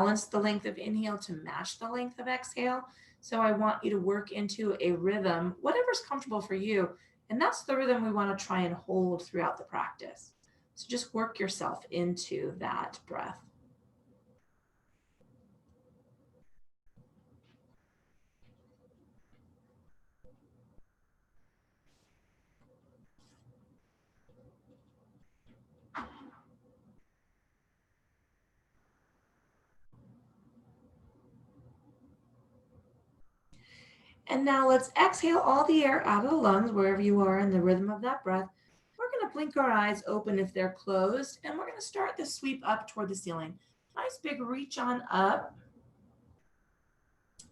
balance the length of inhale to match the length of exhale. So I want you to work into a rhythm, whatever's comfortable for you. And that's the rhythm we want to try and hold throughout the practice. So just work yourself into that breath. And now let's exhale all the air out of the lungs, wherever you are in the rhythm of that breath. We're going to blink our eyes open if they're closed, and we're going to start the sweep up toward the ceiling. Nice big reach on up.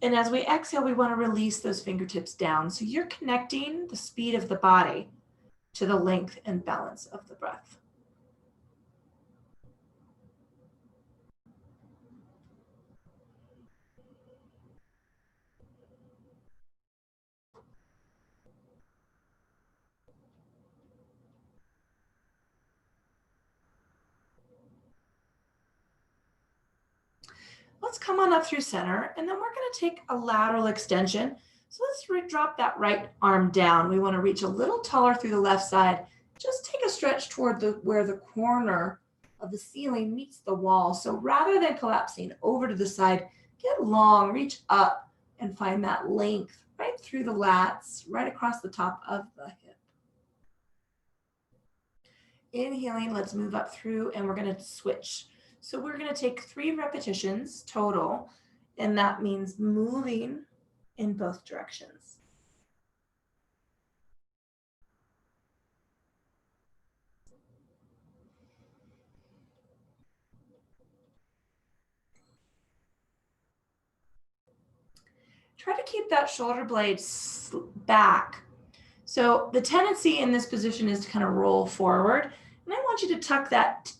And as we exhale, we want to release those fingertips down. So you're connecting the speed of the body to the length and balance of the breath. Let's come on up through center, and then we're going to take a lateral extension. So let's drop that right arm down. We want to reach a little taller through the left side. Just take a stretch toward where the corner of the ceiling meets the wall. So rather than collapsing over to the side, get long, reach up, and find that length right through the lats, right across the top of the hip. Inhaling, let's move up through, and we're going to switch. So we're going to take 3 repetitions total, and that means moving in both directions. Try to keep that shoulder blade back. So the tendency in this position is to kind of roll forward, and I want you to tuck that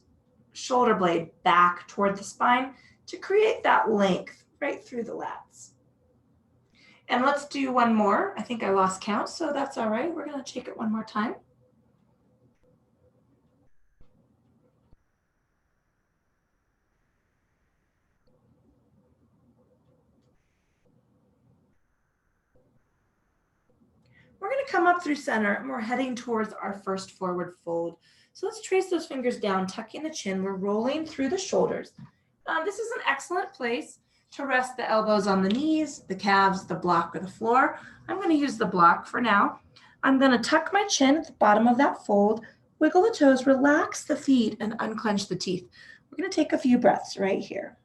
shoulder blade back toward the spine to create that length right through the lats. And let's do one more. I think I lost count, so that's all right. We're going to take it one more time. We're going to come up through center, and we're heading towards our first forward fold. So let's trace those fingers down, tucking the chin. We're rolling through the shoulders. This is an excellent place to rest the elbows on the knees, the calves, the block, or the floor. I'm going to use the block for now. I'm going to tuck my chin at the bottom of that fold, wiggle the toes, relax the feet, and unclench the teeth. We're going to take a few breaths right here.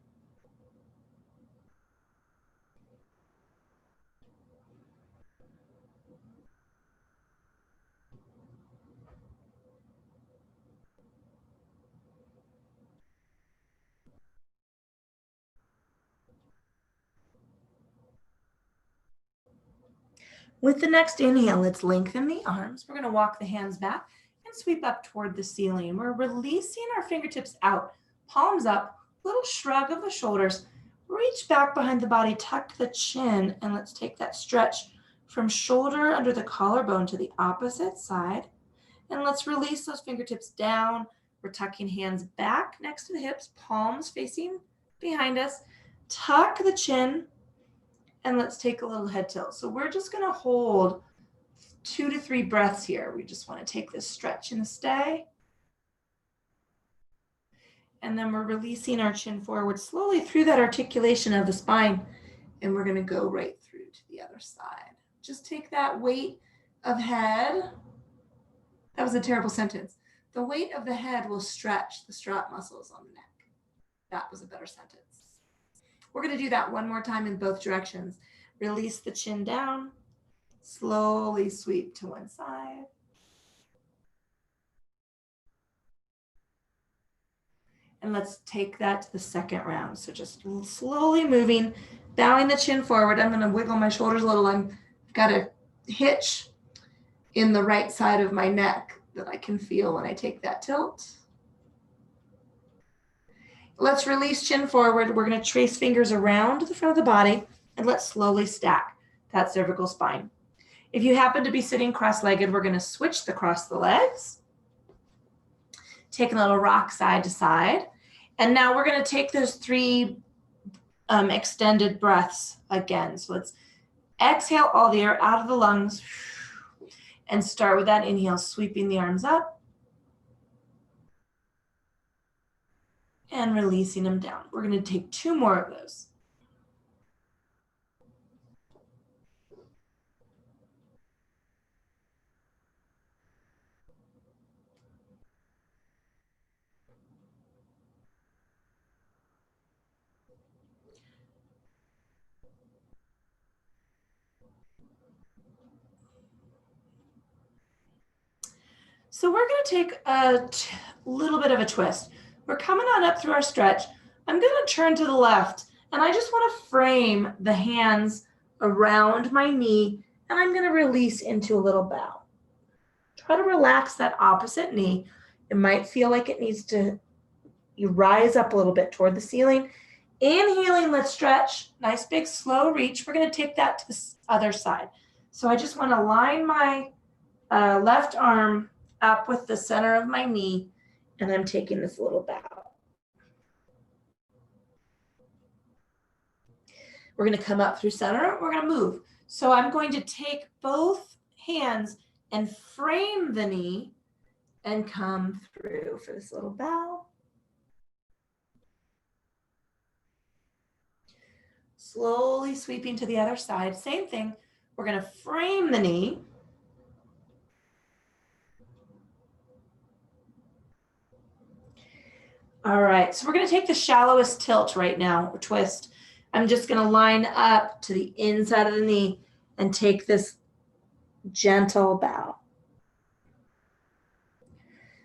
With the next inhale, let's lengthen the arms. We're going to walk the hands back and sweep up toward the ceiling. We're releasing our fingertips out, palms up, little shrug of the shoulders. Reach back behind the body, tuck the chin, and let's take that stretch from shoulder under the collarbone to the opposite side. And let's release those fingertips down. We're tucking hands back next to the hips, palms facing behind us. Tuck the chin, and let's take a little head tilt. So we're just going to hold 2 to 3 breaths here. We just want to take this stretch and stay. And then we're releasing our chin forward slowly through that articulation of the spine. And we're going to go right through to the other side. Just take that weight of head. That was a terrible sentence. The weight of the head will stretch the strap muscles on the neck. That was a better sentence. We're going to do that one more time in both directions. Release the chin down. Slowly sweep to one side. And let's take that to the second round. So just slowly moving, bowing the chin forward. I'm going to wiggle my shoulders a little. I've got a hitch in the right side of my neck that I can feel when I take that tilt. Let's release chin forward. We're going to trace fingers around the front of the body, and let's slowly stack that cervical spine. If you happen to be sitting cross-legged, we're going to switch across the legs. Take a little rock side to side. And now we're going to take those 3 extended breaths again. So let's exhale all the air out of the lungs and start with that inhale, sweeping the arms up and releasing them down. We're going to take 2 more of those. So we're going to take a little bit of a twist. We're coming on up through our stretch. I'm going to turn to the left, and I just want to frame the hands around my knee, and I'm going to release into a little bow. Try to relax that opposite knee. It might feel like it needs to rise up a little bit toward the ceiling. Inhaling, let's stretch. Nice big slow reach. We're going to take that to the other side. So I just want to line my left arm up with the center of my knee, and I'm taking this little bow. We're going to come up through center. We're going to move. So I'm going to take both hands and frame the knee and come through for this little bow. Slowly sweeping to the other side. Same thing. We're going to frame the knee. All right, so we're going to take the shallowest tilt right now, or twist. I'm just going to line up to the inside of the knee and take this gentle bow.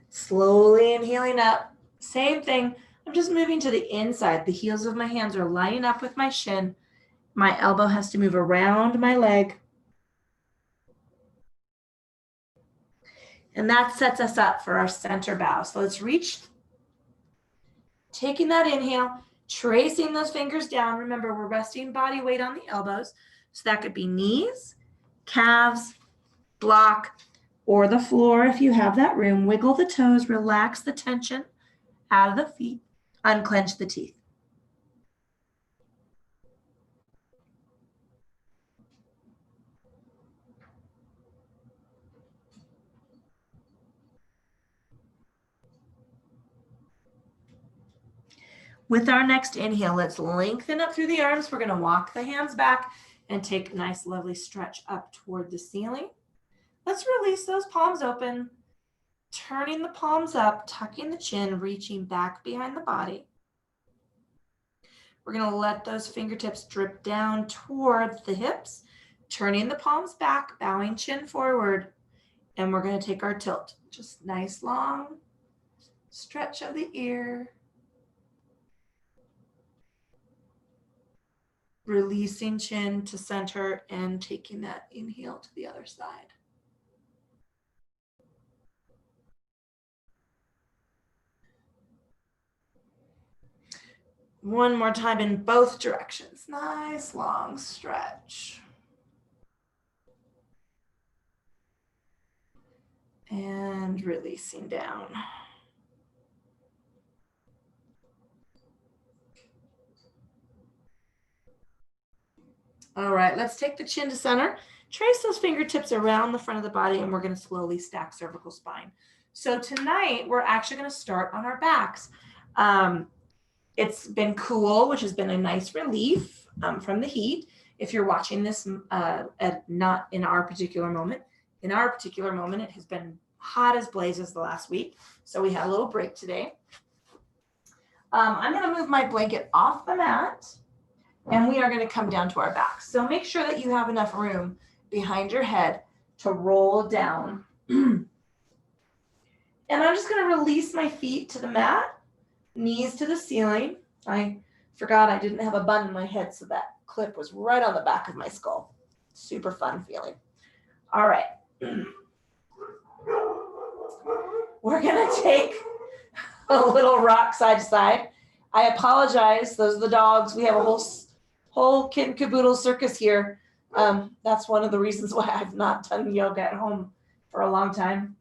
Slowly inhaling up. Same thing. I'm just moving to the inside. The heels of my hands are lining up with my shin. My elbow has to move around my leg. And that sets us up for our center bow. So let's reach. Taking that inhale, tracing those fingers down. Remember, we're resting body weight on the elbows. So that could be knees, calves, block, or the floor if you have that room. Wiggle the toes, relax the tension out of the feet, unclench the teeth. With our next inhale, let's lengthen up through the arms. We're going to walk the hands back and take a nice, lovely stretch up toward the ceiling. Let's release those palms open, turning the palms up, tucking the chin, reaching back behind the body. We're going to let those fingertips drip down toward the hips, turning the palms back, bowing chin forward, and we're going to take our tilt. Just nice, long stretch of the ear. Releasing chin to center and taking that inhale to the other side. One more time in both directions. Nice long stretch. And releasing down. All right, let's take the chin to center. Trace those fingertips around the front of the body, and we're going to slowly stack cervical spine. So tonight, we're actually going to start on our backs. It's been cool, which has been a nice relief from the heat. If you're watching this not in our particular moment, it has been hot as blazes the last week. So we had a little break today. I'm going to move my blanket off the mat, and we are going to come down to our backs. So make sure that you have enough room behind your head to roll down. And I'm just going to release my feet to the mat, knees to the ceiling. I forgot I didn't have a bun in my head, so that clip was right on the back of my skull. Super fun feeling. All right. We're going to take a little rock side to side. I apologize. Those are the dogs. We have a whole kit and caboodle circus here. That's one of the reasons why I've not done yoga at home for a long time.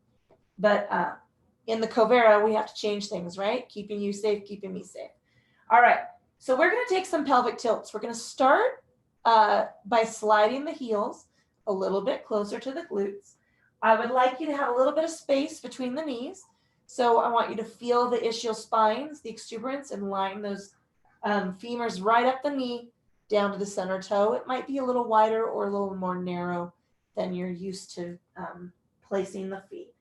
But in the Covera, we have to change things, right? Keeping you safe, keeping me safe. All right. So we're going to take some pelvic tilts. We're going to start by sliding the heels a little bit closer to the glutes. I would like you to have a little bit of space between the knees. So I want you to feel the ischial spines, the exuberance, and line those femurs right up the knee down to the center toe. It might be a little wider or a little more narrow than you're used to placing the feet.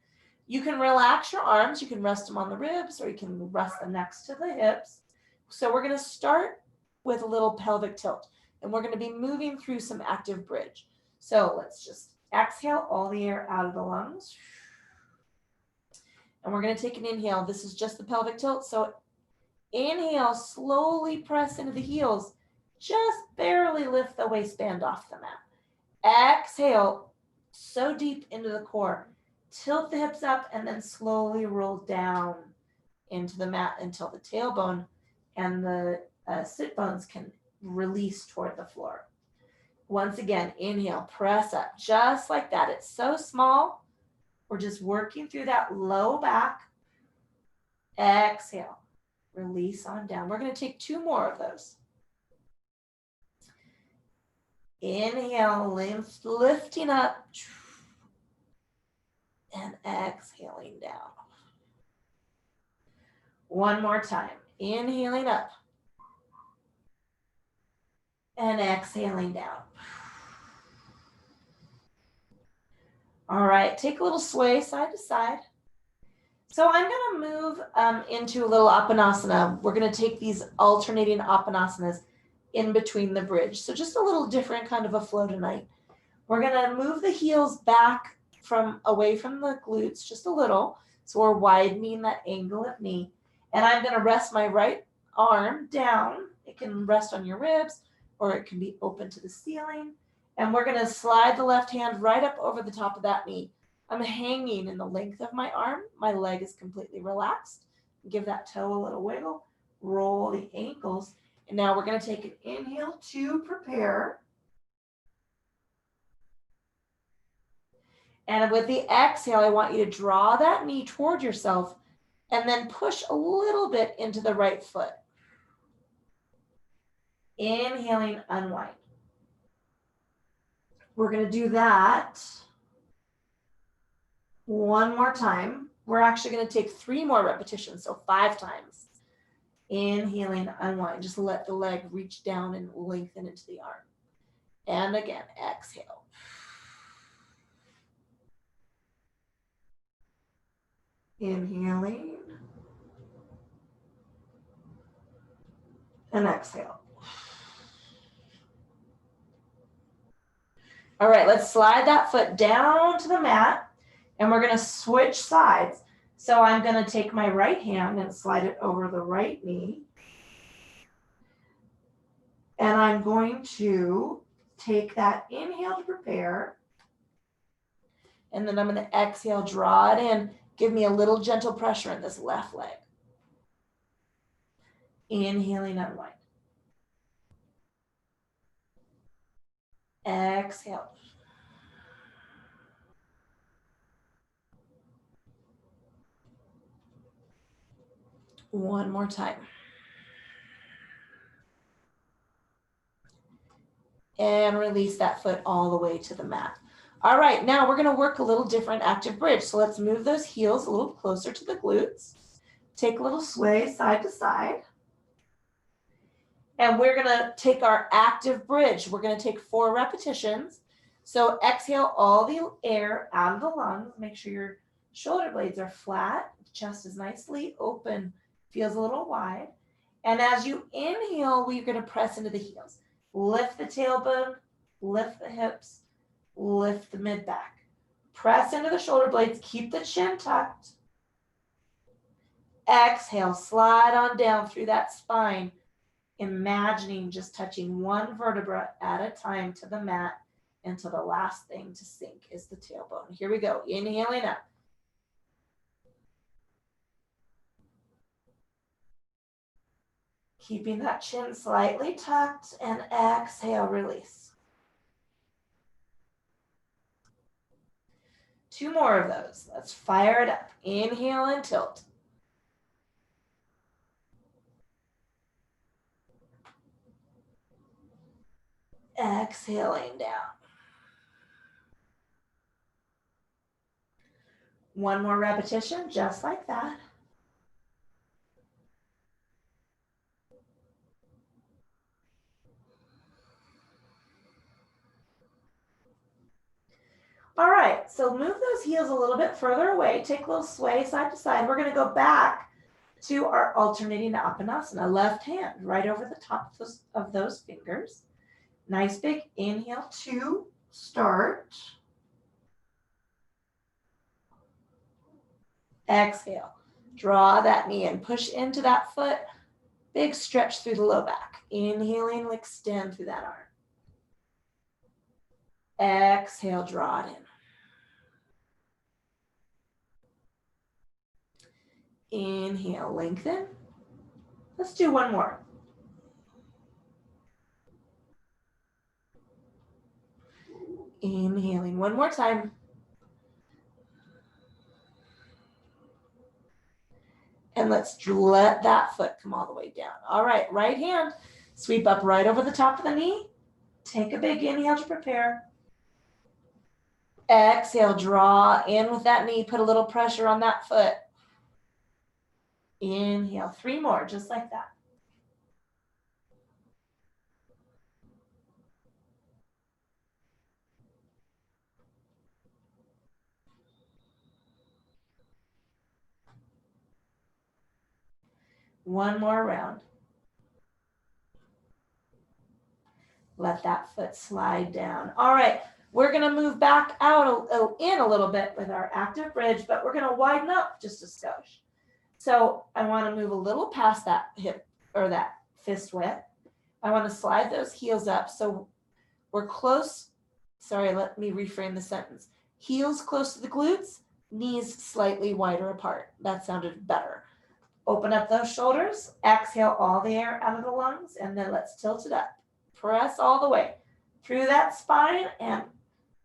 You can relax your arms. You can rest them on the ribs, or you can rest them next to the hips. So we're going to start with a little pelvic tilt, and we're going to be moving through some active bridge. So let's just exhale all the air out of the lungs. And we're going to take an inhale. This is just the pelvic tilt. So inhale, slowly press into the heels. Just barely lift the waistband off the mat. Exhale, so deep into the core. Tilt the hips up and then slowly roll down into the mat until the tailbone and the sit bones can release toward the floor. Once again, inhale, press up just like that. It's so small. We're just working through that low back. Exhale, release on down. We're going to take 2 more of those. Inhale, lifting up. And exhaling down. One more time. Inhaling up. And exhaling down. All right, take a little sway side to side. So I'm going to move into a little Apanasana. We're going to take these alternating Apanasanas in between the bridge. So just a little different kind of a flow tonight. We're going to move the heels back from away from the glutes just a little. So we're widening that angle of knee. And I'm going to rest my right arm down. It can rest on your ribs or it can be open to the ceiling. And we're going to slide the left hand right up over the top of that knee. I'm hanging in the length of my arm. My leg is completely relaxed. Give that toe a little wiggle. Roll the ankles. And now we're going to take an inhale to prepare. And with the exhale, I want you to draw that knee toward yourself and then push a little bit into the right foot. Inhaling, unwind. We're going to do that one more time. We're actually going to take 3 more repetitions, so 5 times. Inhaling, unwind. Just let the leg reach down and lengthen into the arm. And again, exhale. Inhaling. And exhale. All right, let's slide that foot down to the mat, and we're going to switch sides. So I'm going to take my right hand and slide it over the right knee. And I'm going to take that inhale to prepare. And then I'm going to exhale, draw it in. Give me a little gentle pressure in this left leg. Inhaling, unwind. Exhale. One more time. And release that foot all the way to the mat. All right, now we're going to work a little different active bridge. So let's move those heels a little closer to the glutes. Take a little sway side to side. And we're going to take our active bridge. We're going to take 4 repetitions. So exhale all the air out of the lungs. Make sure your shoulder blades are flat. The chest is nicely open. Feels a little wide. And as you inhale, we're going to press into the heels. Lift the tailbone, lift the hips, lift the mid-back. Press into the shoulder blades. Keep the chin tucked. Exhale, slide on down through that spine. Imagining just touching one vertebra at a time to the mat until the last thing to sink is the tailbone. Here we go. Inhaling up. Keeping that chin slightly tucked, and exhale, release. 2 more of those. Let's fire it up. Inhale and tilt. Exhaling down. One more repetition, just like that. All right, so move those heels a little bit further away. Take a little sway side to side. We're going to go back to our alternating Apanasana. Left hand right over the top of those fingers. Nice big inhale to start. Exhale. Draw that knee in. Push into that foot. Big stretch through the low back. Inhaling, extend through that arm. Exhale, draw it in. Inhale, lengthen. Let's do one more. Inhaling one more time. And let's let that foot come all the way down. All right, right hand, sweep up right over the top of the knee. Take a big inhale to prepare. Exhale, draw in with that knee. Put a little pressure on that foot. Inhale, 3 more, just like that. One more round. Let that foot slide down. All right, we're gonna move back out in a little bit with our active bridge, but we're gonna widen up just a skosh. So I wanna move a little past that hip or that fist width. I wanna slide those heels up so we're close. Sorry, let me reframe the sentence. Heels close to the glutes, knees slightly wider apart. That sounded better. Open up those shoulders, exhale all the air out of the lungs, and then let's tilt it up. Press all the way through that spine and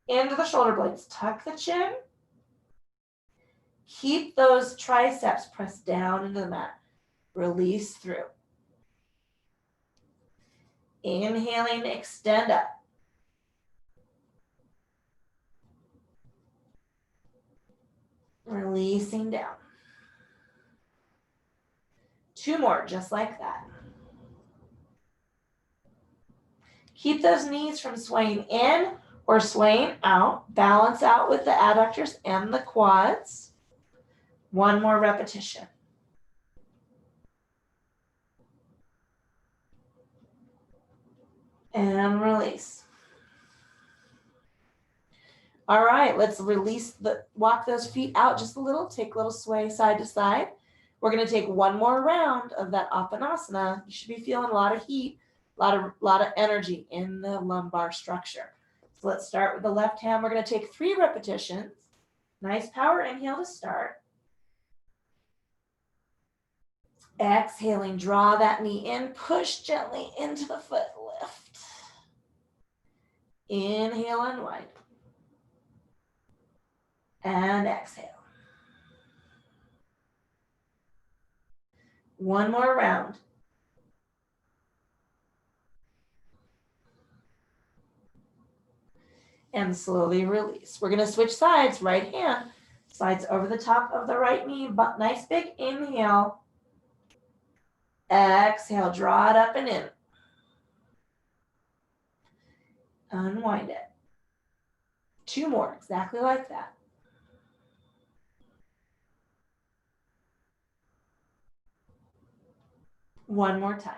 into the shoulder blades. Tuck the chin. Keep those triceps pressed down into the mat. Release through. Inhaling, extend up. Releasing down. 2 more, just like that. Keep those knees from swaying in or swaying out. Balance out with the adductors and the quads. 1 more repetition. And release. All right, let's walk those feet out just a little. Take a little sway side to side. We're going to take 1 more round of that Apanasana. You should be feeling a lot of heat, a lot of energy in the lumbar structure. So let's start with the left hand. We're going to take 3 repetitions. Nice power inhale to start. Exhaling, draw that knee in, push gently into the foot, lift. Inhale, unwind. And exhale. 1 more round. And slowly release. We're going to switch sides. Right hand slides over the top of the right knee. But nice big inhale. Exhale, draw it up and in. Unwind it. 2 more, exactly like that. One more time.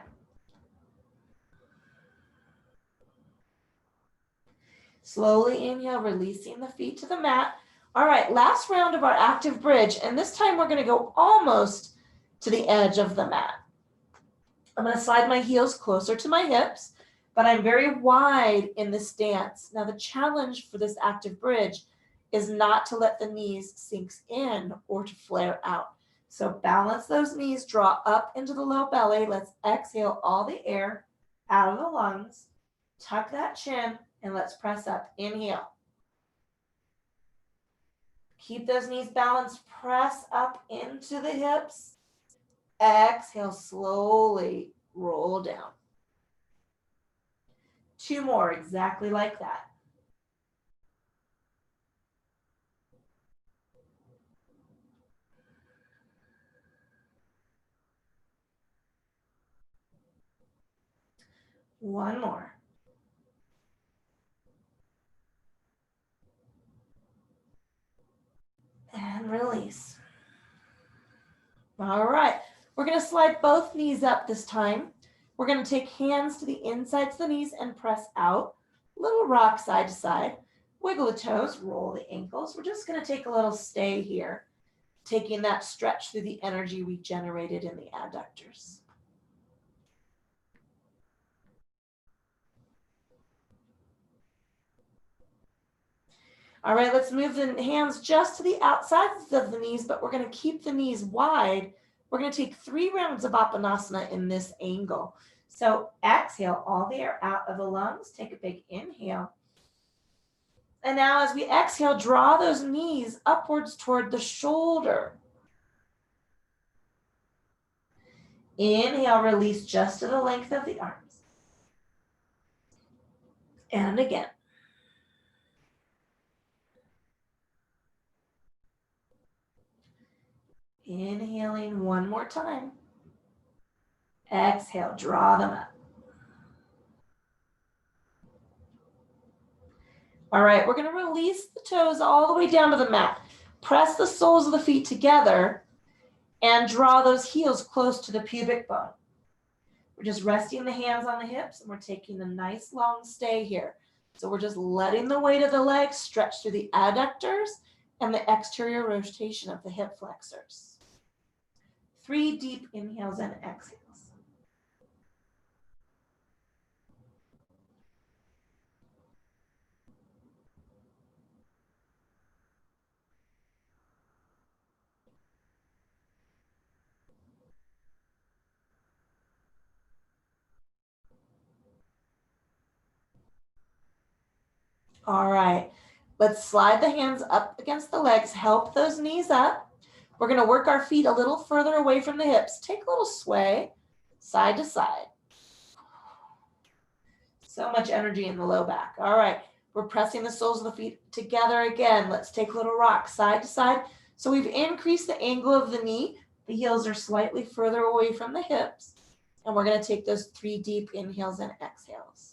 Slowly inhale, releasing the feet to the mat. All right, last round of our active bridge. And this time we're going to go almost to the edge of the mat. I'm going to slide my heels closer to my hips, but I'm very wide in this stance. Now, the challenge for this active bridge is not to let the knees sink in or to flare out. So balance those knees, draw up into the low belly. Let's exhale all the air out of the lungs. Tuck that chin and let's press up. Inhale. Keep those knees balanced. Press up into the hips. Exhale, slowly roll down. 2 more, exactly like that. One more. And release. All right, we're gonna slide both knees up this time. We're gonna take hands to the insides of the knees and press out. Little rock side to side. Wiggle the toes, roll the ankles. We're just gonna take a little stay here, taking that stretch through the energy we generated in the adductors. All right, let's move the hands just to the outsides of the knees, but we're gonna keep the knees wide. We're gonna take 3 rounds of Apanasana in this angle. So exhale all the air out of the lungs, take a big inhale. And now as we exhale, draw those knees upwards toward the shoulder. Inhale, release just to the length of the arms. And again. Inhaling one more time. Exhale, draw them up. All right, we're going to release the toes all the way down to the mat. Press the soles of the feet together and draw those heels close to the pubic bone. We're just resting the hands on the hips and we're taking a nice long stay here. So we're just letting the weight of the legs stretch through the adductors and the exterior rotation of the hip flexors. 3 deep inhales and exhales. All right, let's slide the hands up against the legs, help those knees up. We're gonna work our feet a little further away from the hips. Take a little sway, side to side. So much energy in the low back. All right, we're pressing the soles of the feet together again. Let's take a little rock, side to side. So we've increased the angle of the knee. The heels are slightly further away from the hips. And we're gonna take those 3 deep inhales and exhales.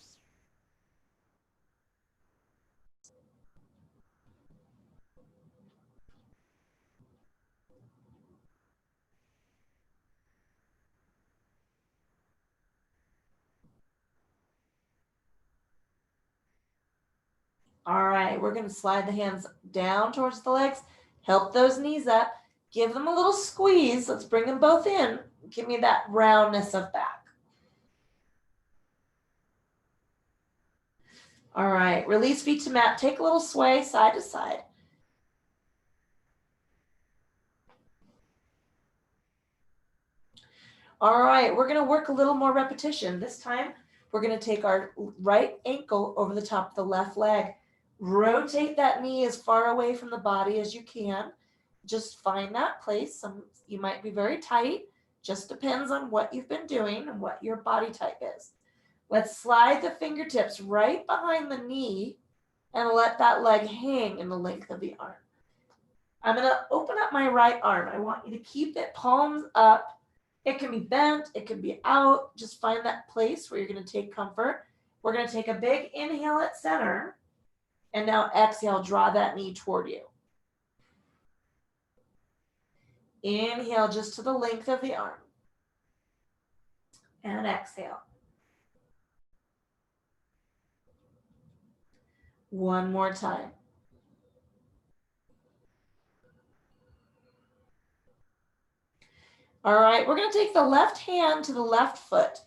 All right, we're gonna slide the hands down towards the legs, help those knees up, give them a little squeeze. Let's bring them both in. Give me that roundness of back. All right, release feet to mat. Take a little sway side to side. All right, we're gonna work a little more repetition. This time, we're gonna take our right ankle over the top of the left leg. Rotate that knee as far away from the body as you can. Just find that place. You might be very tight. Just depends on what you've been doing and what your body type is. Let's slide the fingertips right behind the knee and let that leg hang in the length of the arm. I'm gonna open up my right arm. I want you to keep it palms up. It can be bent, it can be out. Just find that place where you're gonna take comfort. We're gonna take a big inhale at center. And now exhale, draw that knee toward you. Inhale just to the length of the arm. And exhale. One more time. All right, we're gonna take the left hand to the left foot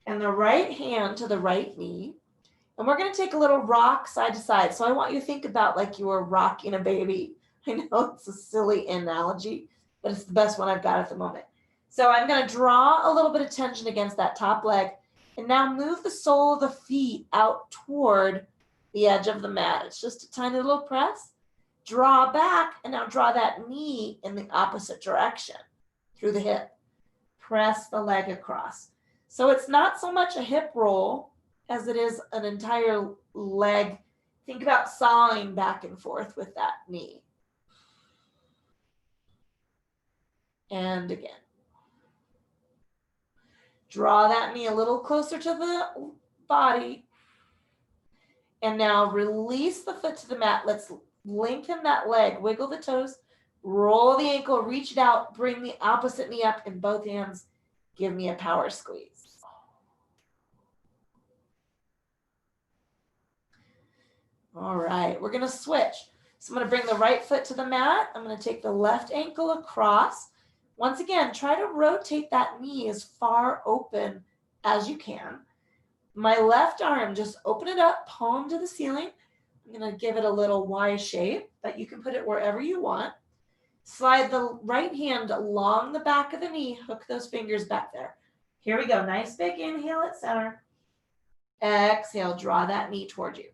and the right hand to the right knee. And we're gonna take a little rock side to side. So I want you to think about like you were rocking a baby. I know it's a silly analogy, but it's the best one I've got at the moment. So I'm gonna draw a little bit of tension against that top leg and now move the sole of the feet out toward the edge of the mat. It's just a tiny little press. Draw back and now draw that knee in the opposite direction through the hip. Press the leg across. So it's not so much a hip roll, as it is an entire leg. Think about sawing back and forth with that knee. And again. Draw that knee a little closer to the body. And now release the foot to the mat. Let's lengthen that leg. Wiggle the toes. Roll the ankle. Reach it out. Bring the opposite knee up in both hands. Give me a power squeeze. All right, we're going to switch. So I'm going to bring the right foot to the mat. I'm going to take the left ankle across. Once again, try to rotate that knee as far open as you can. My left arm, just open it up, palm to the ceiling. I'm going to give it a little Y shape, but you can put it wherever you want. Slide the right hand along the back of the knee. Hook those fingers back there. Here we go. Nice big inhale at center. Exhale, draw that knee toward you.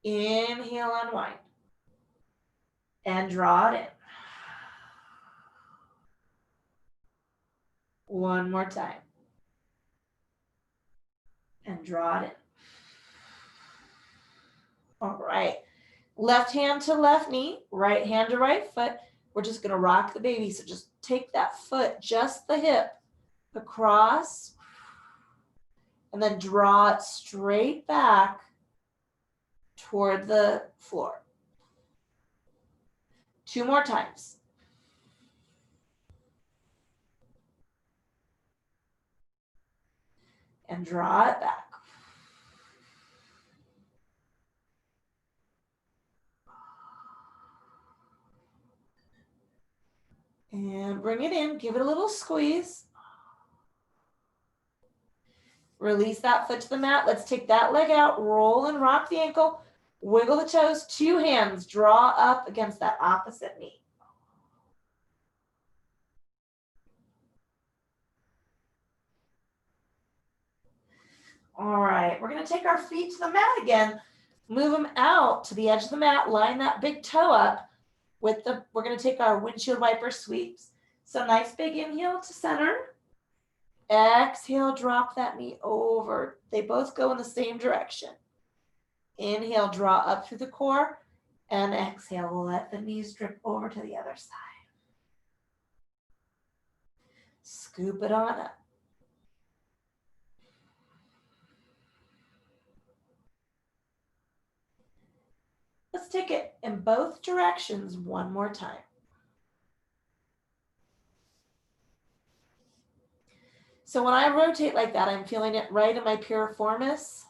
Inhale, unwind. And draw it in. One more time. And draw it in. All right. Left hand to left knee, right hand to right foot. We're just going to rock the baby. So just take that foot, just the hip, across, and then draw it straight back toward the floor. 2 more times. And draw it back. And bring it in. Give it a little squeeze. Release that foot to the mat. Let's take that leg out. Roll and rock the ankle. Wiggle the toes. 2 hands. Draw up against that opposite knee. All right, we're going to take our feet to the mat again. Move them out to the edge of the mat. Line that big toe up with we're going to take our windshield wiper sweeps. So nice big inhale to center. Exhale, drop that knee over. They both go in the same direction. Inhale, draw up through the core. And exhale, we'll let the knees drip over to the other side. Scoop it on up. Let's take it in both directions one more time. So when I rotate like that, I'm feeling it right in my piriformis.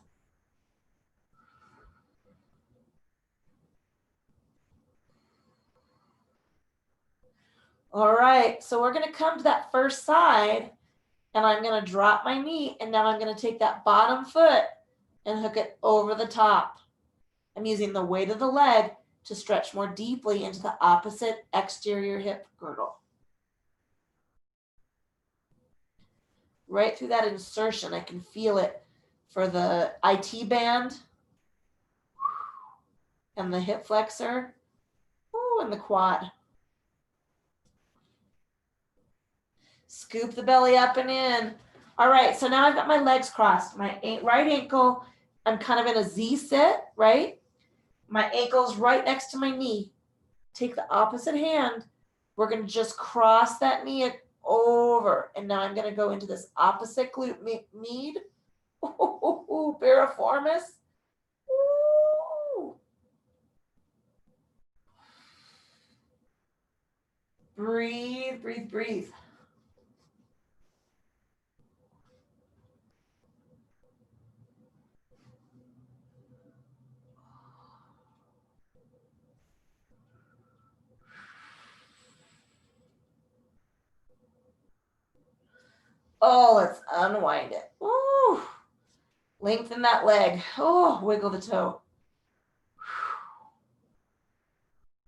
All right, so we're going to come to that first side, and I'm going to drop my knee, and now I'm going to take that bottom foot and hook it over the top. I'm using the weight of the leg to stretch more deeply into the opposite exterior hip girdle. Right through that insertion, I can feel it for the IT band and the hip flexor, and the quad. Scoop the belly up and in. All right, so now I've got my legs crossed. My right ankle, I'm kind of in a Z sit, right? My ankle's right next to my knee. Take the opposite hand. We're going to just cross that knee over. And now I'm going to go into this opposite glute med. Ooh, piriformis. Ooh. Breathe, breathe, breathe. Oh, let's unwind it. Ooh. Lengthen that leg. Oh, wiggle the toe.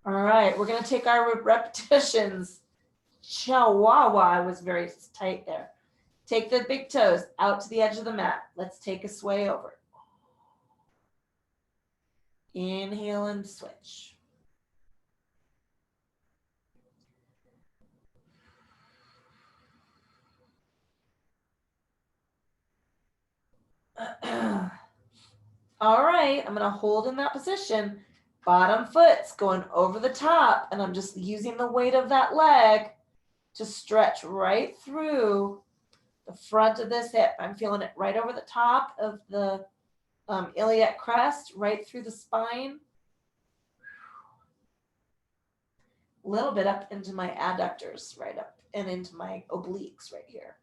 All right, we're going to take our repetitions. Chihuahua was very tight there. Take the big toes out to the edge of the mat. Let's take a sway over. Inhale and switch. All right, I'm gonna hold in that position. Bottom foot's going over the top, and I'm just using the weight of that leg to stretch right through the front of this hip. I'm feeling it right over the top of the iliac crest, right through the spine. A little bit up into my adductors, right up, and into my obliques right here.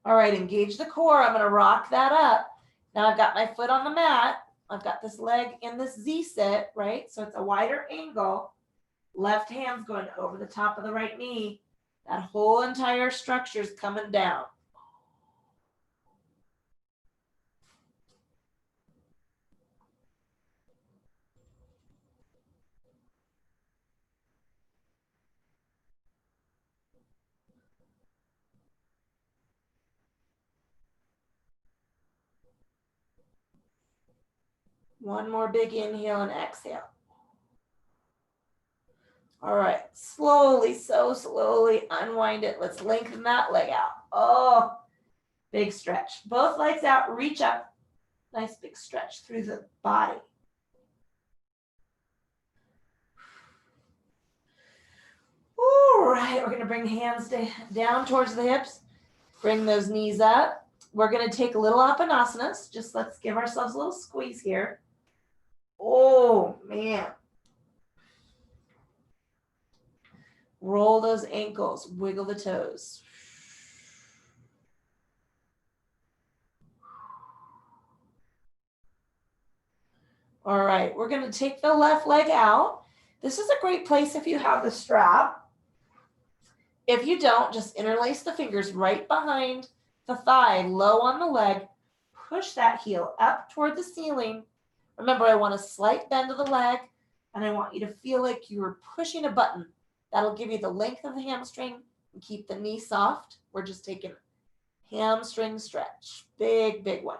All right, engage the core. I'm going to rock that up. Now I've got my foot on the mat. I've got this leg in this Z sit, right? So it's a wider angle. Left hand's going over the top of the right knee. That whole entire structure is coming down. One more big inhale and exhale. All right, slowly, so slowly unwind it. Let's lengthen that leg out. Oh, big stretch. Both legs out, reach up. Nice big stretch through the body. All right, we're gonna bring hands down towards the hips. Bring those knees up. We're gonna take a little asanas. Just let's give ourselves a little squeeze here. Oh, man. Roll those ankles, wiggle the toes. All right, we're going to take the left leg out. This is a great place if you have the strap. If you don't, just interlace the fingers right behind the thigh, low on the leg. Push that heel up toward the ceiling. Remember, I want a slight bend of the leg, and I want you to feel like you're pushing a button. That'll give you the length of the hamstring and keep the knee soft. We're just taking hamstring stretch. Big, big one.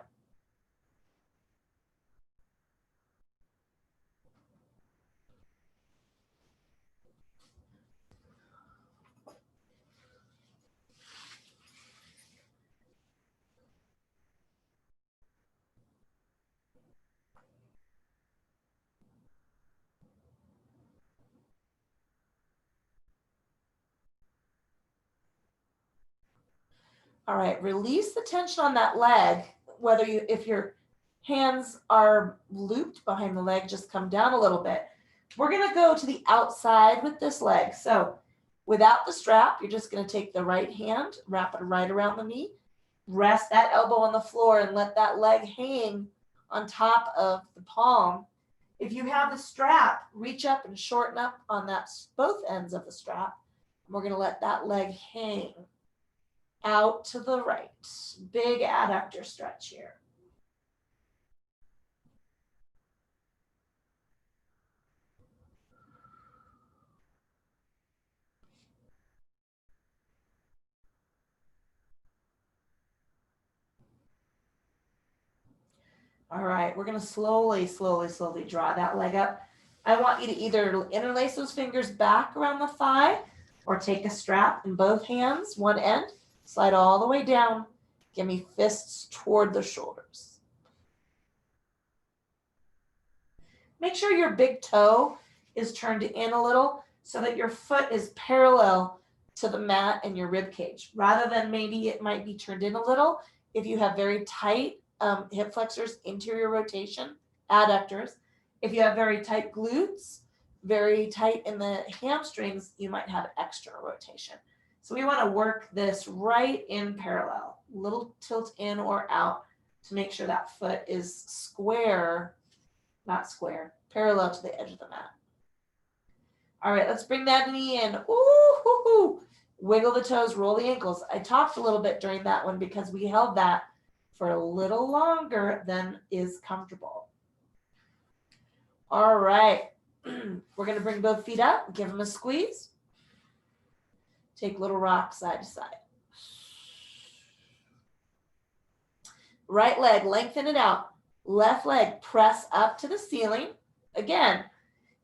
All right, release the tension on that leg. If your hands are looped behind the leg, just come down a little bit. We're gonna go to the outside with this leg. So without the strap, you're just gonna take the right hand, wrap it right around the knee, rest that elbow on the floor and let that leg hang on top of the palm. If you have the strap, reach up and shorten up on both ends of the strap. And we're gonna let that leg hang out to the right. Big adductor stretch here. All right, we're gonna slowly, slowly, slowly draw that leg up. I want you to either interlace those fingers back around the thigh or take a strap in both hands, one end, slide all the way down. Give me fists toward the shoulders. Make sure your big toe is turned in a little so that your foot is parallel to the mat and your rib cage, rather than maybe it might be turned in a little. If you have very tight hip flexors, interior rotation, adductors, if you have very tight glutes, very tight in the hamstrings, you might have extra rotation. So we want to work this right in parallel, little tilt in or out to make sure that foot is square, not square, parallel to the edge of the mat. All right, let's bring that knee in. Ooh, hoo, hoo. Wiggle the toes, roll the ankles. I talked a little bit during that one because we held that for a little longer than is comfortable. All right, we're gonna bring both feet up, give them a squeeze. Take little rock side to side. Right leg, lengthen it out. Left leg, press up to the ceiling. Again,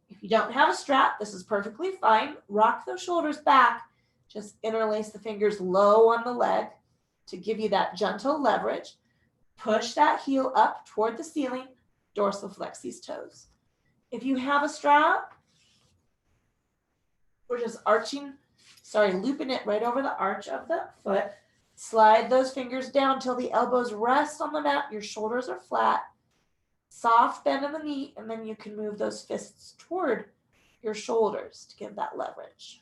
If you don't have a strap, this is perfectly fine. Rock those shoulders back. Just interlace the fingers low on the leg to give you that gentle leverage. Push that heel up toward the ceiling. Dorsal flex these toes. If you have a strap, we're just looping it right over the arch of the foot. Slide those fingers down till the elbows rest on the mat. Your shoulders are flat. Soft bend in the knee, and then you can move those fists toward your shoulders to give that leverage.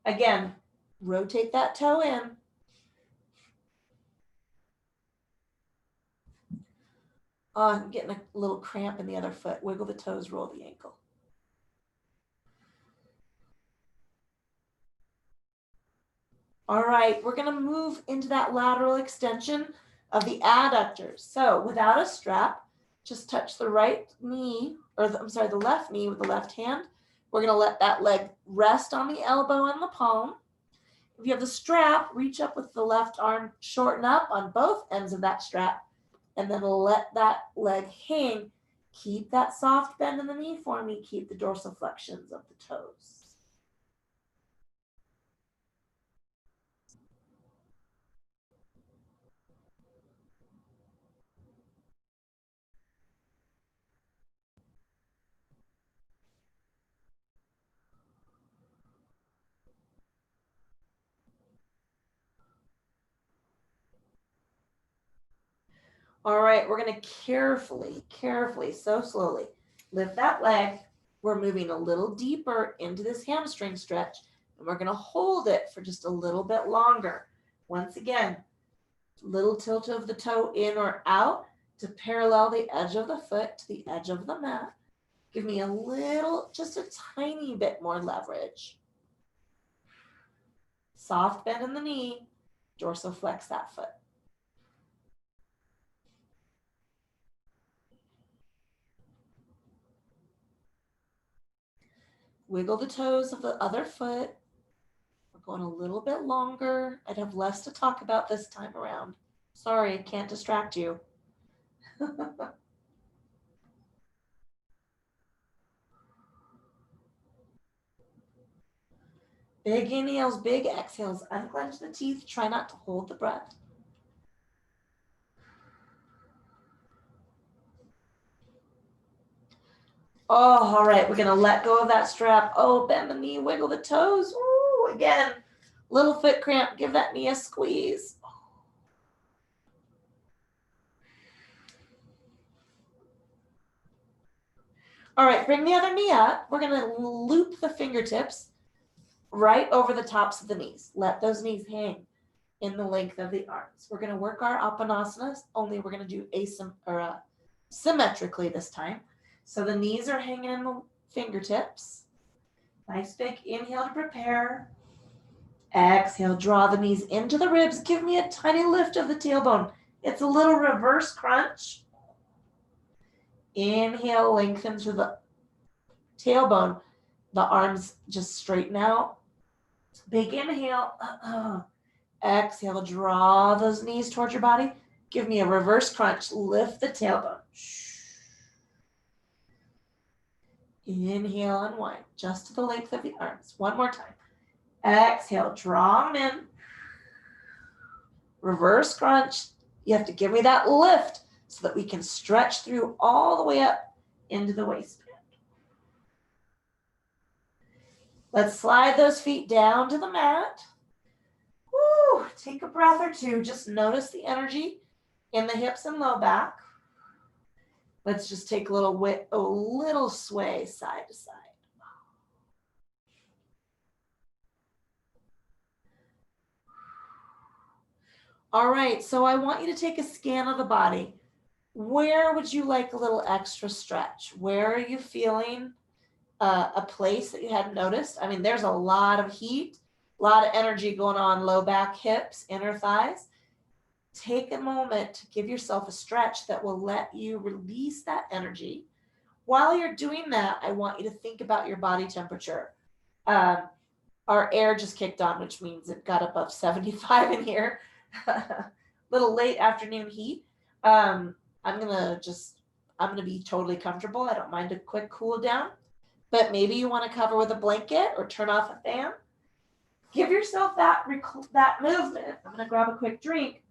Again, rotate that toe in. Oh, I'm getting a little cramp in the other foot. Wiggle the toes, roll the ankle. All right, we're going to move into that lateral extension of the adductors. So without a strap, just touch the right knee, or the left knee with the left hand. We're going to let that leg rest on the elbow and the palm. If you have the strap, reach up with the left arm, shorten up on both ends of that strap, and then let that leg hang. Keep that soft bend in the knee for me. Keep the dorsal flexions of the toes. All right, we're going to carefully, so slowly lift that leg. We're moving a little deeper into this hamstring stretch, and we're going to hold it for just a little bit longer. Once again, little tilt of the toe in or out to parallel the edge of the foot to the edge of the mat. Give me a little, just a tiny bit more leverage. Soft bend in the knee, dorsal flex that foot. Wiggle the toes of the other foot. We're going a little bit longer. I'd have less to talk about this time around. Sorry, I can't distract you. Big inhales, big exhales. Unclench the teeth. Try not to hold the breath. Oh, all right. We're going to let go of that strap. Oh, bend the knee, wiggle the toes. Ooh, again, little foot cramp. Give that knee a squeeze. All right, bring the other knee up. We're going to loop the fingertips right over the tops of the knees. Let those knees hang in the length of the arms. We're going to work our apanasanas, only we're going to do symmetrically this time. So the knees are hanging in the fingertips. Nice big inhale to prepare. Exhale, draw the knees into the ribs. Give me a tiny lift of the tailbone. It's a little reverse crunch. Inhale, lengthen through the tailbone. The arms just straighten out. Big inhale. Exhale, draw those knees towards your body. Give me a reverse crunch. Lift the tailbone. Inhale, unwind, just to the length of the arms. One more time. Exhale, draw them in. Reverse crunch. You have to give me that lift so that we can stretch through all the way up into the waistband. Let's slide those feet down to the mat. Woo, take a breath or two. Just notice the energy in the hips and low back. Let's just take a little sway side to side. All right, so I want you to take a scan of the body. Where would you like a little extra stretch? Where are you feeling a place that you hadn't noticed? I mean, there's a lot of heat, a lot of energy going on, low back, hips, inner thighs. Take a moment to give yourself a stretch that will let you release that energy. While you're doing that, I want you to think about your body temperature. Our air just kicked on, which means it got above 75 in here. Little late afternoon heat. I'm going to just I'm going to be totally comfortable. I don't mind a quick cool down, but maybe you want to cover with a blanket or turn off a fan. Give yourself that movement. I'm going to grab a quick drink.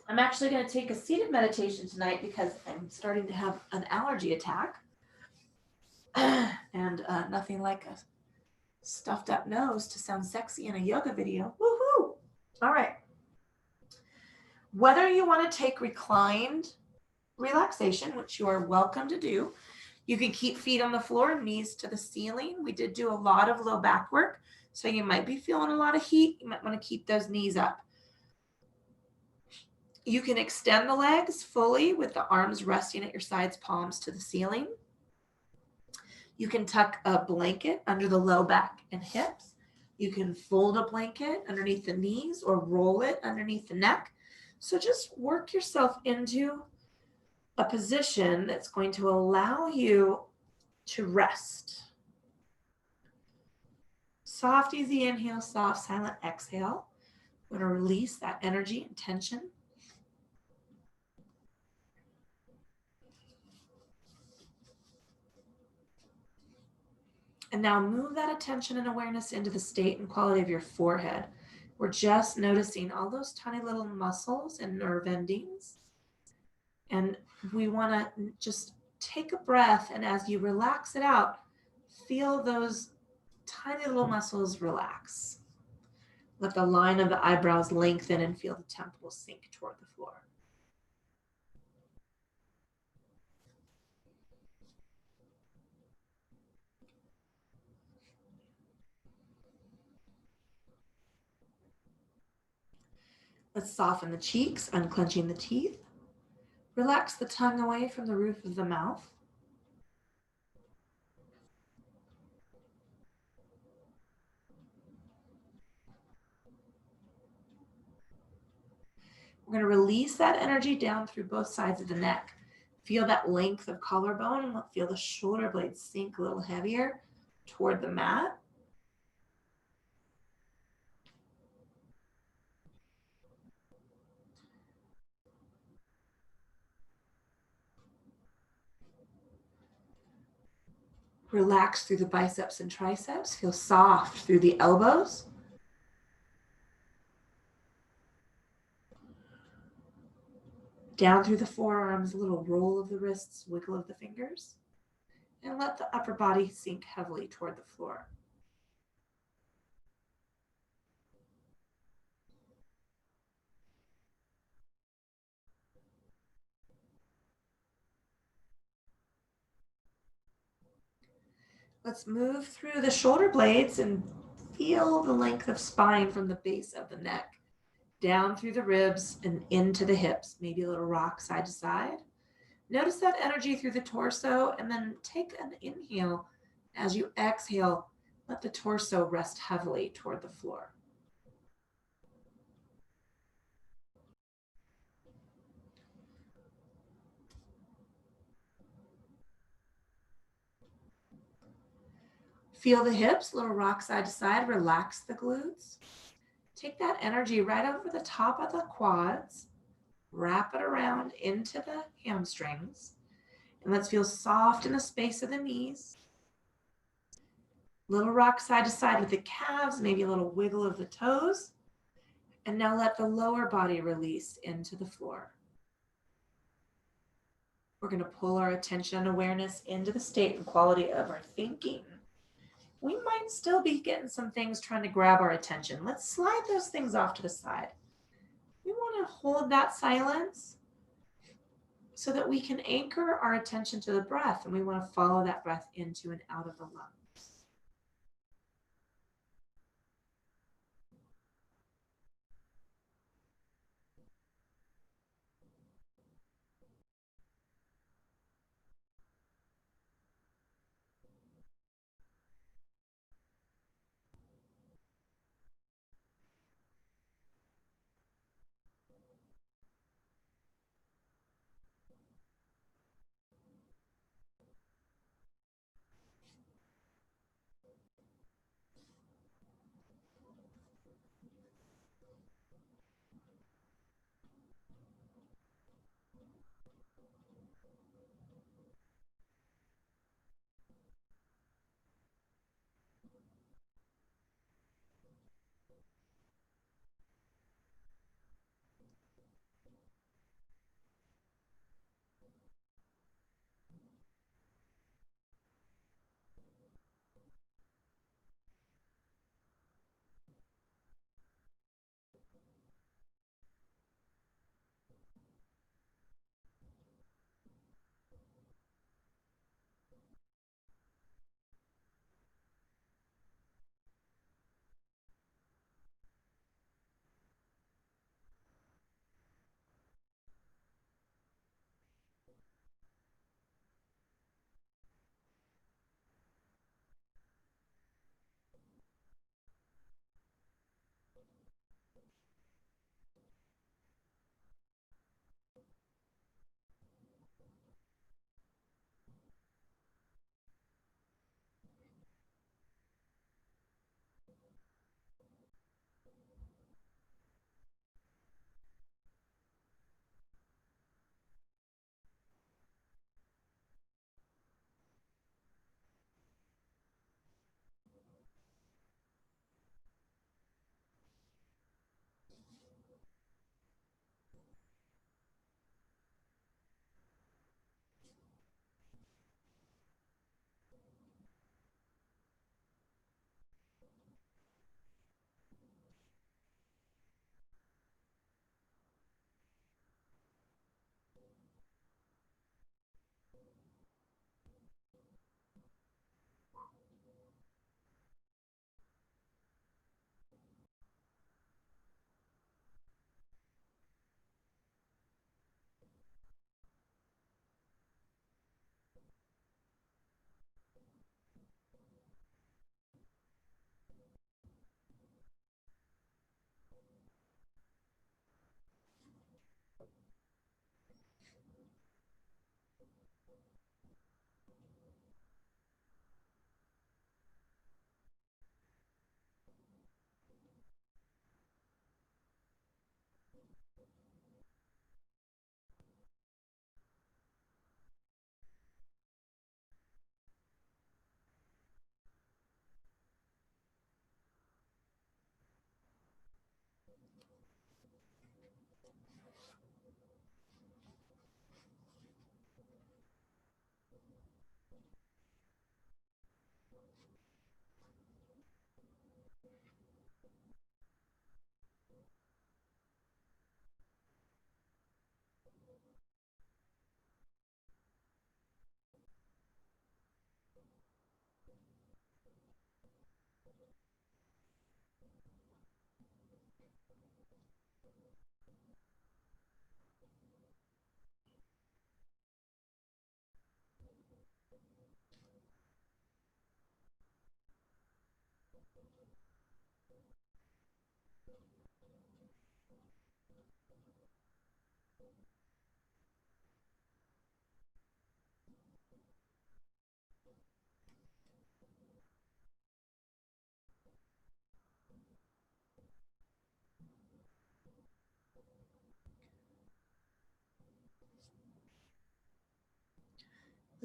I'm actually going to take a seated meditation tonight because I'm starting to have an allergy attack. And nothing like a stuffed up nose to sound sexy in a yoga video. Woohoo! All right. Whether you want to take reclined relaxation, which you are welcome to do, you can keep feet on the floor, knees to the ceiling. We did do a lot of low back work, so you might be feeling a lot of heat. You might want to keep those knees up. You can extend the legs fully with the arms resting at your sides, palms to the ceiling. You can tuck a blanket under the low back and hips. You can fold a blanket underneath the knees or roll it underneath the neck. So just work yourself into a position that's going to allow you to rest. Soft, easy inhale, soft, silent exhale. We're going to release that energy and tension. And now move that attention and awareness into the state and quality of your forehead. We're just noticing all those tiny little muscles and nerve endings. And we want to just take a breath, and as you relax it out, feel those tiny little muscles relax. Let the line of the eyebrows lengthen and feel the temples sink toward the floor. Let's soften the cheeks, unclenching the teeth. Relax the tongue away from the roof of the mouth. We're going to release that energy down through both sides of the neck. Feel that length of collarbone and feel the shoulder blades sink a little heavier toward the mat. Relax through the biceps and triceps. Feel soft through the elbows. Down through the forearms, a little roll of the wrists, wiggle of the fingers. And let the upper body sink heavily toward the floor. Let's move through the shoulder blades and feel the length of spine from the base of the neck down through the ribs and into the hips, maybe a little rock side to side. Notice that energy through the torso, and then take an inhale. As you exhale, let the torso rest heavily toward the floor. Feel the hips, little rock side to side, relax the glutes. Take that energy right over the top of the quads, wrap it around into the hamstrings, and let's feel soft in the space of the knees. Little rock side to side with the calves, maybe a little wiggle of the toes. And now let the lower body release into the floor. We're going to pull our attention and awareness into the state and quality of our thinking. We might still be getting some things trying to grab our attention. Let's slide those things off to the side. We want to hold that silence so that we can anchor our attention to the breath, and we want to follow that breath into and out of the lungs.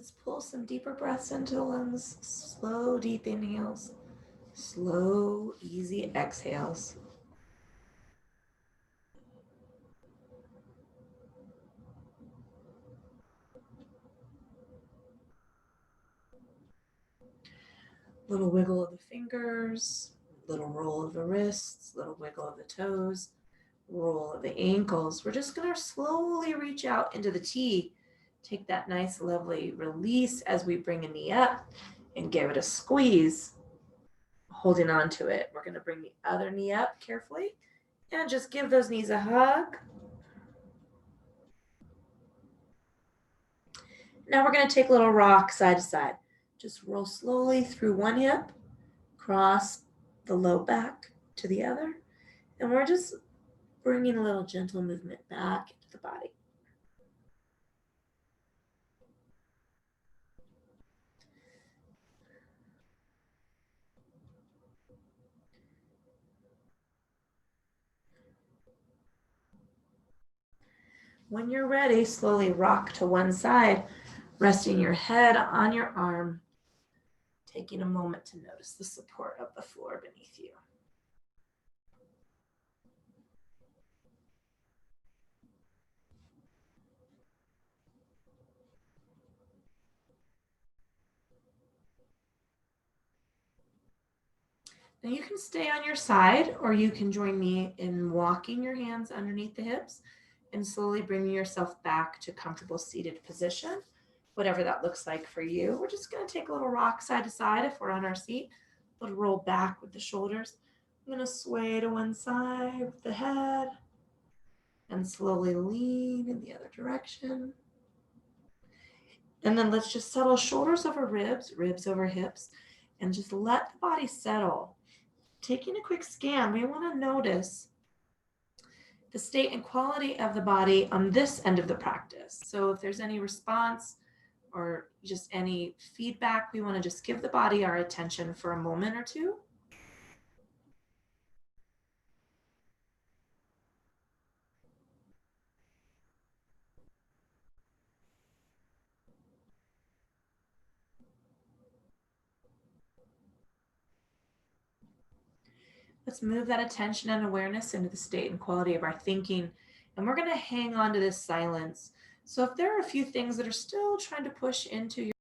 Let's pull some deeper breaths into the lungs. Slow, deep inhales. Slow, easy exhales. Little wiggle of the fingers, little roll of the wrists, little wiggle of the toes, roll of the ankles. We're just going to slowly reach out into the T. Take that nice, lovely release as we bring a knee up and give it a squeeze, holding on to it. We're going to bring the other knee up carefully and just give those knees a hug. Now we're going to take a little rock side to side. Just roll slowly through one hip, cross the low back to the other, and we're just bringing a little gentle movement back into the body. When you're ready, slowly rock to one side, resting your head on your arm, taking a moment to notice the support of the floor beneath you. Now you can stay on your side, or you can join me in walking your hands underneath the hips and slowly bringing yourself back to comfortable seated position, whatever that looks like for you. We're just going to take a little rock side to side if we're on our seat, a little roll back with the shoulders. I'm going to sway to one side with the head and slowly lean in the other direction. And then let's just settle shoulders over ribs, ribs over hips, and just let the body settle. Taking a quick scan, we want to notice the state and quality of the body on this end of the practice. So if there's any response or just any feedback, we want to just give the body our attention for a moment or two. Let's move that attention and awareness into the state and quality of our thinking. And we're going to hang on to this silence. So if there are a few things that are still trying to push into your